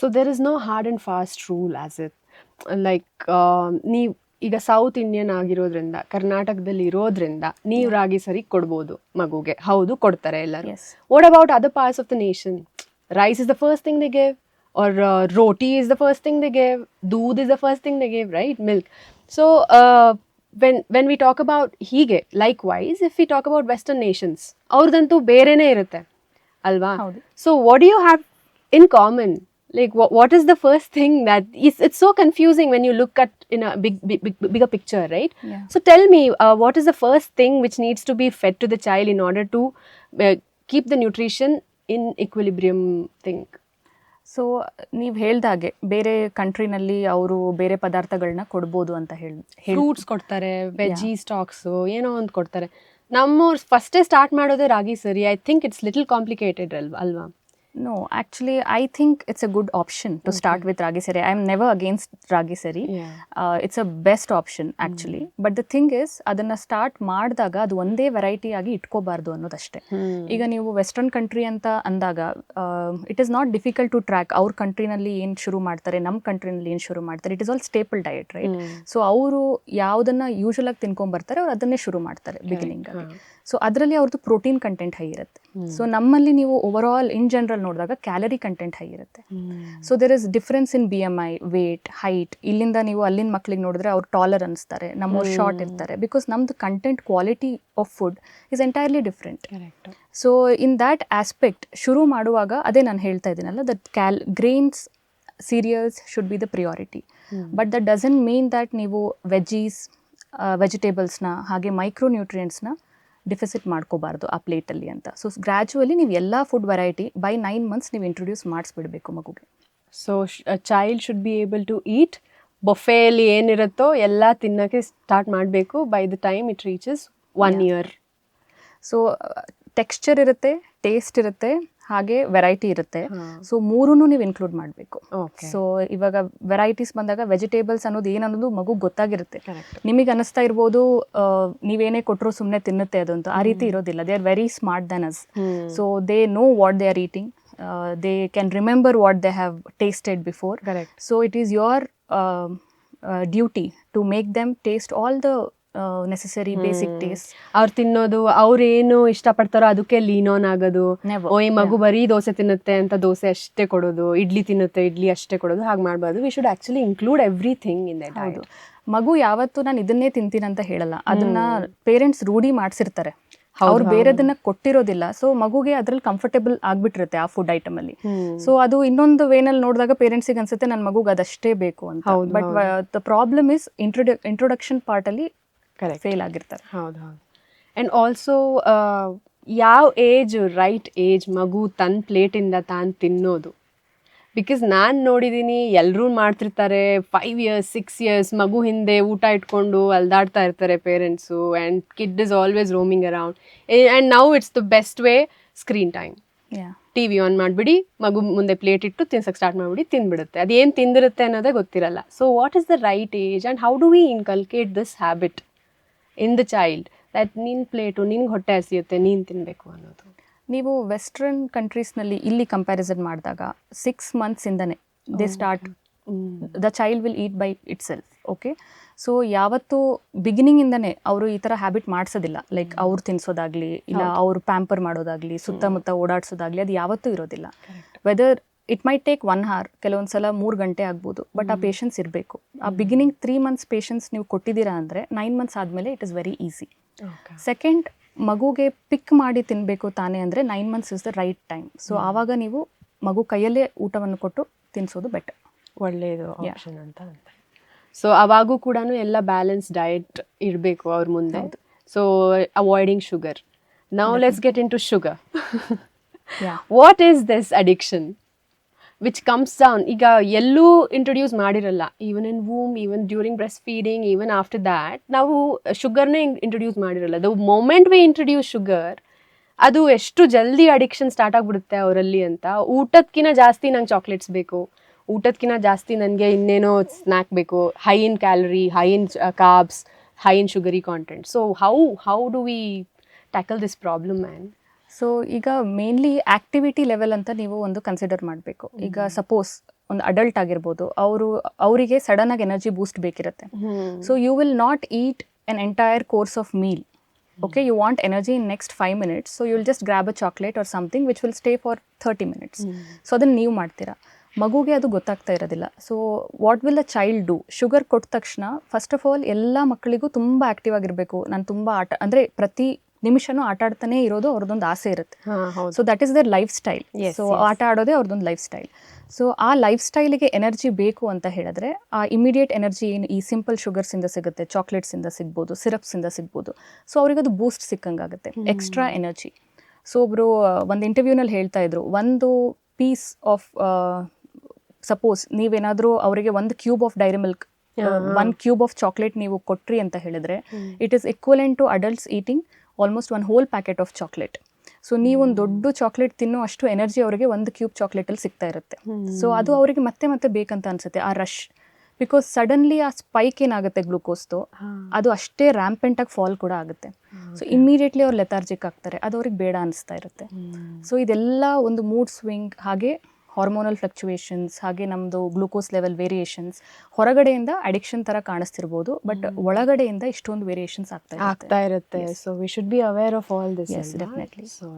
So there is no hard and fast rule as it like ನೀವು ಈಗ south Indian ಆಗಿರೋದ್ರಿಂದ ಕರ್ನಾಟಕದಲ್ಲಿ ಇರೋದ್ರಿಂದ ನೀವು ರಾಗಿ ಸರಿ ಕೊಡ್ಬೋದು ಮಗುಗೆ, ಹೌದು ಕೊಡ್ತಾರೆ ಎಲ್ಲರೂ. What about other parts of the nation? Rice is the first thing they give, or roti is the first thing they give, doodh is the first thing they give, right? Milk. So when we talk about hige, likewise if we talk about western nations, ಅವ್ರದಂತೂ ಬೇರೆನೇ ಇರುತ್ತೆ ಅಲ್ವಾ? So what do you have in common? Like what is the first thing that it's so confusing when you look at in a bigger picture, right? So tell me, what is the first thing which needs to be fed to the child in order to keep the nutrition in equilibrium thing? So ನೀವು ಹೇಳ್ದಾಗೆ ಬೇರೆ ಕಂಟ್ರಿನಲ್ಲಿ ಅವರು ಬೇರೆ ಪದಾರ್ಥಗಳನ್ನ ಕೊಡ್ಬೋದು ಅಂತ fruits ಕೊಡ್ತಾರೆ, veggie stocks ಏನೋ ಒಂದು ಕೊಡ್ತಾರೆ. ನಮ್ಮವ್ರು ಫಸ್ಟೇ ಸ್ಟಾರ್ಟ್ ಮಾಡೋದೇ ರಾಗಿ ಸರಿ. I think it's little complicated ಅಲ್ವಾ? No, actually, I think it's a good option to start with Ragi Sari. I'm never against Ragi Sari. It's a best option actually. But the thing is, ಅದನ್ನ start ಮಾಡಿದಾಗ ಅದು ಒಂದೇ variety ಆಗಿ ಇಟ್ಕೋಬಾರ್ದು ಅನ್ನೋದಷ್ಟೇ. ಈಗ ನೀವು western country ಅಂತ ಅಂದಾಗ it is not difficult to track. ಅವ್ರ ಕಂಟ್ರಿನಲ್ಲಿ ಏನು ಶುರು ಮಾಡ್ತಾರೆ, ನಮ್ಮ ಕಂಟ್ರಿನಲ್ಲಿ ಏನು ಶುರು ಮಾಡ್ತಾರೆ. It is all staple diet, right? So ಅವರು ಯಾವುದನ್ನ ಯೂಶಲ್ ಆಗಿ ತಿನ್ಕೊಂಡ್ಬರ್ತಾರೆ ಅವ್ರು ಅದನ್ನೇ ಶುರು ಮಾಡ್ತಾರೆ ಬಿಗಿನಿಂಗ್ ಆಗಿ. ಸೊ ಅದರಲ್ಲಿ ಅವ್ರದ್ದು ಪ್ರೋಟೀನ್ ಕಂಟೆಂಟ್ ಹೈ ಇರುತ್ತೆ. ಸೊ ನಮ್ಮಲ್ಲಿ ನೀವು ಓವರ್ ಆಲ್ ಇನ್ ಜನರಲ್ ನೋಡಿದಾಗ ಕ್ಯಾಲರಿ ಕಂಟೆಂಟ್ ಹೈ ಇರುತ್ತೆ. So there is difference in BMI, weight, height. ಇಲ್ಲಿಂದ ನೀವು ಅಲ್ಲಿನ ಮಕ್ಳಿಗೆ ನೋಡಿದ್ರೆ ಅವ್ರು ಟಾಲರ್ ಅನಿಸ್ತಾರೆ, ನಮ್ಮವ್ರು ಶಾರ್ಟ್ ಇರ್ತಾರೆ. ಬಿಕಾಸ್ ನಮ್ದು content quality of food is entirely different. So in that aspect ಶುರು ಮಾಡುವಾಗ ಅದೇ ನಾನು ಹೇಳ್ತಾ ಇದ್ದೀನಲ್ಲ, that grains, cereals should be the priority. But that doesn't mean that ನೀವು ವೆಜೀಸ್, ವೆಜಿಟೇಬಲ್ಸ್ನ ಹಾಗೆ ಮೈಕ್ರೋ ನ್ಯೂಟ್ರಿಯೆಂಟ್ಸ್ನ ಡಿಫಿಸಿಟ್ ಮಾಡ್ಕೋಬಾರ್ದು ಆ ಪ್ಲೇಟಲ್ಲಿ ಅಂತ. ಸೊ ಗ್ರ್ಯಾಜುವಲಿ ನೀವು ಎಲ್ಲ ಫುಡ್ ವೆರೈಟಿ ಬೈ 9 months ನೀವು ಇಂಟ್ರೊಡ್ಯೂಸ್ ಮಾಡಿಸ್ಬಿಡ್ಬೇಕು ಮಗುಗೆ. So child should be able to eat ಬೊಫೆಯಲ್ಲಿ ಏನಿರುತ್ತೋ ಎಲ್ಲ ತಿನ್ನೋಕ್ಕೆ ಸ್ಟಾರ್ಟ್ ಮಾಡಬೇಕು by the time it reaches 1 year. So texture ಇರುತ್ತೆ, ಟೇಸ್ಟ್ ಇರುತ್ತೆ, ಹಾಗೆ ವೆರೈಟಿ ಇರುತ್ತೆ. ಸೊ ಮೂರನ್ನು ನೀವು ಇನ್ಕ್ಲೂಡ್ ಮಾಡಬೇಕು. ಸೊ ಇವಾಗ ವೆರೈಟೀಸ್ ಬಂದಾಗ ವೆಜಿಟೇಬಲ್ಸ್ ಅನ್ನೋದು ಏನನ್ನೋದು ಮಗು ಗೊತ್ತಾಗಿರುತ್ತೆ. ನಿಮಗೆ ಅನಿಸ್ತಾ ಇರ್ಬೋದು ನೀವೇನೇ ಕೊಟ್ಟರು ಸುಮ್ಮನೆ ತಿನ್ನುತ್ತೆ ಅದು ಅಂತ. ಆ ರೀತಿ ಇರೋದಿಲ್ಲ. They are very smart then us. So they know what they are eating. They can remember what they have tasted before. So it is your duty to make them taste all the necessary basic taste. ಅವ್ರು ತಿನ್ನೋದು ಅವ್ರೇನು ಇಷ್ಟಪಡ್ತಾರೋ ಅದಕ್ಕೆ lean on ಆಗೋದು. ಈ ಮಗು ಬರೀ ದೋಸೆ ತಿನ್ನುತ್ತೆ ಅಂತ ದೋಸೆ ಅಷ್ಟೇ ಕೊಡೋದು, ಇಡ್ಲಿ ತಿನ್ನುತ್ತೆ ಇಡ್ಲಿ ಅಷ್ಟೇ ಕೊಡೋದು, ಹಾಗೆ ಮಾಡಬಾರ್ದು. We should actually include everything in that diet. ಮಗು ಯಾವತ್ತೂ ನಾನು ಇದನ್ನೇ ತಿಂತೀನಿ ಅಂತ ಹೇಳಲ್ಲ. ಅದನ್ನ ಪೇರೆಂಟ್ಸ್ ರೂಢಿ ಮಾಡಿಸಿರ್ತಾರೆ, ಅವ್ರು ಬೇರೆದನ್ನ ಕೊಟ್ಟಿರೋದಿಲ್ಲ. ಸೊ ಮಗುಗೆ ಅದ್ರಲ್ಲಿ ಕಂಫರ್ಟೇಬಲ್ ಆಗ್ಬಿಟ್ಟಿರುತ್ತೆ ಆ ಫುಡ್ ಐಟಮ್ ಅಲ್ಲಿ. ಸೊ ಅದು ಇನ್ನೊಂದು ವೇನಲ್ಲಿ ನೋಡಿದಾಗ ಪೇರೆಂಟ್ಸಿಗೆ ಅನ್ಸುತ್ತೆ ನನ್ನ ಮಗುಗೆ ಅದಷ್ಟೇ ಬೇಕು ಅಂತ. But the problem is introduction part ಅಲ್ಲಿ ಫೇಲ್ ಆಗಿರ್ತಾರೆ. ಹೌದು ಹೌದು. ಆ್ಯಂಡ್ ಆಲ್ಸೋ ಯಾವ ಏಜ್ ರೈಟ್ ಏಜ್ ಮಗು ತನ್ನ ಪ್ಲೇಟಿಂದ ತಾನು ತಿನ್ನೋದು? ಬಿಕಾಸ್ ನಾನು ನೋಡಿದ್ದೀನಿ ಎಲ್ಲರೂ ಮಾಡ್ತಿರ್ತಾರೆ 5 years 6 years ಮಗು ಹಿಂದೆ ಊಟ ಇಟ್ಕೊಂಡು ಅಲ್ದಾಡ್ತಾ ಇರ್ತಾರೆ parents. And kid is always roaming around. And now it's the best way, screen time. TV on ಮಾಡಿಬಿಡಿ, ಮಗು ಮುಂದೆ ಪ್ಲೇಟ್ ಇಟ್ಟು ತಿನ್ಸಕ್ಕೆ ಸ್ಟಾರ್ಟ್ ಮಾಡಿಬಿಡಿ, ತಿಂದ್ಬಿಡುತ್ತೆ. ಅದೇನು ತಿಂದಿರುತ್ತೆ ಅನ್ನೋದೇ ಗೊತ್ತಿರಲ್ಲ. So what is the right age and how do we inculcate this habit in the child that ನಿನ್ನ plate ನಿನ್ಗೆ ಹೊಟ್ಟೆ ಹಸಿಯುತ್ತೆ ನೀನು ತಿನ್ನಬೇಕು ಅನ್ನೋದು? ನೀವು ವೆಸ್ಟರ್ನ್ ಕಂಟ್ರೀಸ್ನಲ್ಲಿ ಇಲ್ಲಿ ಕಂಪ್ಯಾರಿಸನ್ ಮಾಡಿದಾಗ 6 months ಇಂದನೇ they start, the child will eat by itself. Okay, so ಯಾವತ್ತೂ ಬಿಗಿನಿಂಗಿಂದನೇ ಅವರು ಈ ಥರ ಹ್ಯಾಬಿಟ್ ಮಾಡಿಸೋದಿಲ್ಲ. ಲೈಕ್ ಅವ್ರು ತಿನ್ಸೋದಾಗಲಿ ಇಲ್ಲ ಅವ್ರು ಪ್ಯಾಂಪರ್ ಮಾಡೋದಾಗಲಿ ಸುತ್ತಮುತ್ತ ಓಡಾಡಿಸೋದಾಗಲಿ ಅದು ಯಾವತ್ತೂ ಇರೋದಿಲ್ಲ. Whether it might take 1 hour, ಕೆಲವೊಂದು ಸಲ 3 ಗಂಟೆ ಆಗ್ಬೋದು. ಬಟ್ ಆ ಪೇಷನ್ಸ್ ಇರಬೇಕು. ಆ ಬಿಗಿನಿಂಗ್ 3 months ಪೇಷನ್ಸ್ ನೀವು ಕೊಟ್ಟಿದ್ದೀರಾ ಅಂದರೆ 9 months ಆದಮೇಲೆ it is very easy. Second, ಮಗುಗೆ ಪಿಕ್ ಮಾಡಿ ತಿನ್ನಬೇಕು ತಾನೇ ಅಂದರೆ 9 months is the right time. So ಆವಾಗ ನೀವು ಮಗು ಕೈಯಲ್ಲೇ ಊಟವನ್ನು ಕೊಟ್ಟು ತಿನ್ನಿಸೋದು ಬೆಟರ್, ಒಳ್ಳೆಯದು ಆಪ್ಷನ್ ಅಂತ. ಸೊ ಅವಾಗೂ ಕೂಡ ಎಲ್ಲ ಬ್ಯಾಲೆನ್ಸ್ ಡಯಟ್ ಇರಬೇಕು ಅವ್ರ ಮುಂದೆ. So avoiding sugar. Now let's get into sugar. What is this addiction which comes down? ಈಗ ಎಲ್ಲೂ ಇಂಟ್ರೊಡ್ಯೂಸ್ ಮಾಡಿರಲ್ಲ, even in womb, even during breast feeding, even after that ನಾವು ಶುಗರ್ನೇ ಇಂಟ್ರೊಡ್ಯೂಸ್ ಮಾಡಿರಲ್ಲ. The moment we introduce sugar, ಅದು ಎಷ್ಟು ಜಲ್ದಿ addiction start ಆಗಿಬಿಡುತ್ತೆ ಅವರಲ್ಲಿ ಅಂತ. ಊಟದಕ್ಕಿಂತ ಜಾಸ್ತಿ ನಂಗೆ ಚಾಕ್ಲೇಟ್ಸ್ ಬೇಕು, ಊಟದಕ್ಕಿಂತ ಜಾಸ್ತಿ ನನಗೆ ಇನ್ನೇನೋ ಸ್ನ್ಯಾಕ್ ಬೇಕು, high in calorie, high in carbs, high in sugary content. So how do we tackle this problem man? So ಈಗ ಮೇನ್ಲಿ ಆ್ಯಕ್ಟಿವಿಟಿ ಲೆವೆಲ್ ಅಂತ ನೀವು ಒಂದು ಕನ್ಸಿಡರ್ ಮಾಡಬೇಕು. ಈಗ ಸಪೋಸ್ ಒಂದು ಅಡಲ್ಟ್ ಆಗಿರ್ಬೋದು, ಅವರಿಗೆ ಸಡನ್ ಆಗಿ ಎನರ್ಜಿ ಬೂಸ್ಟ್ ಬೇಕಿರುತ್ತೆ. So you will not eat an entire course of meal. Okay, you want energy in next 5 minutes, so you'll just grab a chocolate or something which will stay for 30 minutes. So ಅದನ್ನು ನೀವು ಮಾಡ್ತೀರಾ, ಮಗುಗೆ ಅದು ಗೊತ್ತಾಗ್ತಾ ಇರೋದಿಲ್ಲ. So what will a child do? Sugar ಕೊಟ್ಟ ತಕ್ಷಣ first of all ಎಲ್ಲ ಮಕ್ಕಳಿಗೂ ತುಂಬ ಆ್ಯಕ್ಟಿವ್ ಆಗಿರಬೇಕು, ನಾನು ತುಂಬ ಅಂದರೆ ಪ್ರತಿ ನಿಮಿಷನೂ ಆಟ ಆಡ್ತಾನೆ ಇರೋದು ಅವ್ರದ್ದೊಂದು ಆಸೆ ಇರುತ್ತೆ. So that is their life style. So ಆಟ ಆಡೋದೇ ಅವ್ರದ್ದೊಂದು ಲೈಫ್ ಸ್ಟೈಲ್. ಸೊ ಆ ಲೈಫ್ ಸ್ಟೈಲಿಗೆ ಎನರ್ಜಿ ಬೇಕು ಅಂತ ಹೇಳಿದ್ರೆ ಆ ಇಮಿಡಿಯೇಟ್ ಎನರ್ಜಿ ಏನು ಈ ಸಿಂಪಲ್ ಶುಗರ್ಸಿಂದ ಸಿಗುತ್ತೆ, ಚಾಕ್ಲೇಟ್ಸಿಂದ ಸಿಗ್ಬೋದು, ಸಿರಪ್ಸಿಂದ ಸಿಗ್ಬೋದು. ಸೊ ಅವ್ರಿಗದು ಬೂಸ್ಟ್ ಸಿಕ್ಕಂಗಾಗುತ್ತೆ, ಎಕ್ಸ್ಟ್ರಾ ಎನರ್ಜಿ. ಸೊ ಒಬ್ಬರು ಒಂದು ಇಂಟರ್ವ್ಯೂನಲ್ಲಿ ಹೇಳ್ತಾ ಇದ್ರು, ಒಂದು ಪೀಸ್ ಆಫ್ ಸಪೋಸ್ ನೀವೇನಾದರೂ ಅವರಿಗೆ ಒಂದು cube of Dairy Milk, 1 cube of chocolate ನೀವು ಕೊಟ್ರಿ ಅಂತ ಹೇಳಿದ್ರೆ it is equivalent to adults eating almost 1 whole packet of chocolate. So ನೀವೊಂದು ದೊಡ್ಡ ಚಾಕ್ಲೇಟ್ ತಿನ್ನೋ ಅಷ್ಟು ಎನರ್ಜಿ ಅವರಿಗೆ 1 ಕ್ಯೂಬ್ ಚಾಕ್ಲೇಟಲ್ಲಿ ಸಿಗ್ತಾ ಇರುತ್ತೆ. ಸೊ ಅದು ಅವರಿಗೆ ಮತ್ತೆ ಮತ್ತೆ ಬೇಕಂತ ಅನ್ಸುತ್ತೆ ಆ ರಶ್, ಬಿಕಾಸ್ ಸಡನ್ಲಿ ಆ ಸ್ಪೈಕ್ ಏನಾಗುತ್ತೆ ಗ್ಲೂಕೋಸ್ದು, ಅದು ಅಷ್ಟೇ ರ್ಯಾಂಪೆಂಟಾಗಿ ಫಾಲ್ ಕೂಡ ಆಗುತ್ತೆ. ಸೊ ಇಮ್ಮಿಡಿಯೇಟ್ಲಿ ಅವ್ರು ಲೆಥಾರ್ಜಿಕ್ ಆಗ್ತಾರೆ, ಅದು ಅವ್ರಿಗೆ ಬೇಡ ಅನಿಸ್ತಾ ಇರುತ್ತೆ. ಸೊ ಇದೆಲ್ಲ ಒಂದು ಮೂಡ್ ಸ್ವಿಂಗ್, ಹಾಗೆ ಹಾರ್ಮೋನಲ್ ಫ್ಲಕ್ಚುಯೇಷನ್ಸ್, ಹಾಗೆ ನಮ್ಮದು ಗ್ಲೂಕೋಸ್ ಲೆವೆಲ್ ವೇರಿಯೇಷನ್ಸ್, ಹೊರಗಡೆಯಿಂದ ಅಡಿಕ್ಷನ್ ಥರ ಕಾಣಿಸ್ತಿರ್ಬೋದು, ಬಟ್ ಒಳಗಡೆಯಿಂದ ಇಷ್ಟೊಂದು ವೇರಿಯೇಷನ್ಸ್ ಆಗ್ತಾ ಇರುತ್ತೆ. So we should be aware of all this. Yes, definitely. So